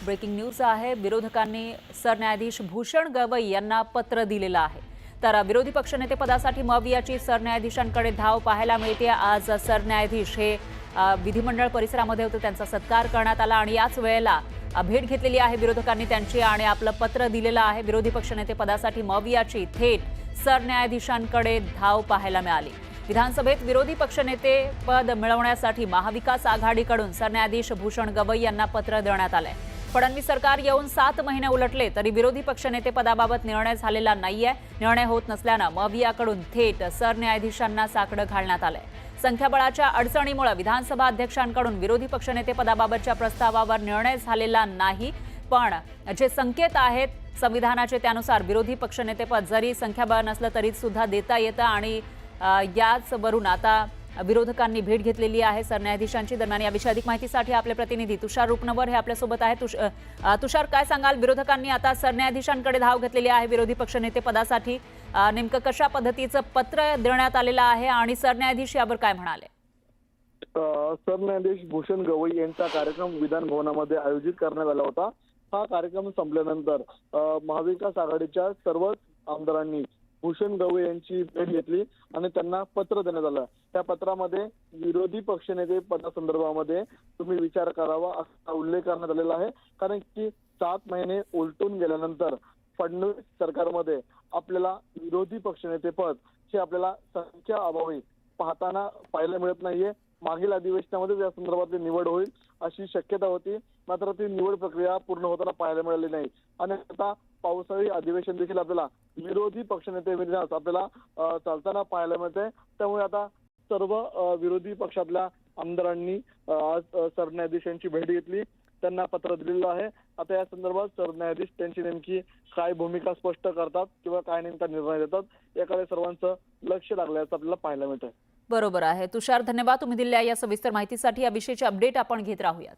Breaking news आहे। विरोधकांनी सरन्यायाधीश भूषण गवई यांना पत्र दिलेलं आहे। तर विरोधी पक्षनेते पदासाठी मवियाची सरन्यायाधीशांकडे धाव पाहायला मिळते। आज सरन्यायाधीश हे विधिमंडळ परिसरामध्ये होते, त्यांचा सत्कार करण्यात आला आणि याच वेळेला भेट घेतलेली आहे विरोधकांनी त्यांची आणि आपलं पत्र दिलेलं आहे। विरोधी पक्षनेते पदासाठी मवियाची थेट सरन्यायाधीशांकडे धाव पाहायला मिळाली। विधानसभेत विरोधी पक्षनेते पद मिळवण्यासाठी महाविकास आघाडीकडून सरन्यायाधीश भूषण गवई यांना पत्र देण्यात आलंय। फडणवीस सरकार येऊन 7 महिने उलटले तरी विरोधी पक्षनेते पदाबाबत निर्णय झालेला नाहीये। निर्णय होत नसल्यानं मवियाकडून थेट सरन्यायाधीशांना साकडं घालण्यात आलंय। संख्याबळाच्या अडचणीमुळे विधानसभा अध्यक्षांकडून विरोधी पक्षनेते पदाबाबतच्या प्रस्तावावर निर्णय झालेला नाही, पण जे संकेत आहेत संविधानाचे त्यानुसार विरोधी पक्षनेतेपद जरी संख्याबळ नसलं तरी सुद्धा देता येतं आणि याचवरून आता विरोधकांनी भेट घेतलेली आहे सरन्यायाधीशांची। दरम्यान याविषयी अधिक माहितीसाठी आपले प्रतिनिधी तुषार रूपनवर हे आपल्यासोबत आहेत। तुषार, काय सांगाल? विरोधकांनी आता सरन्यायाधीशांकडे धाव घेतलेली आहे विरोधी पक्षनेते पदासाठी, नेमकं कशा पद्धतीचं पत्र देण्यात आलेलं आहे आणि सरन्यायाधीश यावर काय म्हणाले? सरन्यायाधीश भूषण गवई यांचा कार्यक्रम विधान भवनामध्ये आयोजित करण्यात आला होता। हा कार्यक्रम संपल्यानंतर महाविकास आघाडीच्या सर्वच आमदारांनी भूषण गवई यांची भेट घेतली आणि त्यांना पत्र देण्यात आलं। त्या पत्रामध्ये विरोधी पक्षनेते पदासंदर्भामध्ये तुम्ही विचार करावा असा उल्लेख करण्यात आलेला आहे, कारण की 7 महिने उलटून गेल्यानंतर फडणवीस सरकारमध्ये आपल्याला विरोधी पक्षनेते पद हे आपल्याला संख्या अभावी पाहायला मिळत नाहीये। मागील अधिवेशनामध्ये या संदर्भातली निवड होईल अशी शक्यता होती, मात्र ती निवड प्रक्रिया पूर्ण होताना पाहायला मिळाली नाही आणि आता पावसाळी अधिवेशन देखील आपल्याला विरोधी पक्षनेते विरोधात आपल्याला चालताना पाहायला मिळते। त्यामुळे आता सर्व विरोधी पक्षातल्या आमदारांनी आज सरन्यायाधीशांची भेट घेतली, त्यांना पत्र दिलेलं आहे। आता या संदर्भात सरन्यायाधीश त्यांची नेमकी काय भूमिका स्पष्ट करतात किंवा काय नेमका निर्णय देतात याकडे सर्वांचं लक्ष लागल्याचं आपल्याला पाहायला मिळतंय। बरोबर आहे तुषार, धन्यवाद तुम्ही दिलेल्या या सविस्तर माहितीसाठी। या विषयीचे अपडेट आपण घेत राहूयात।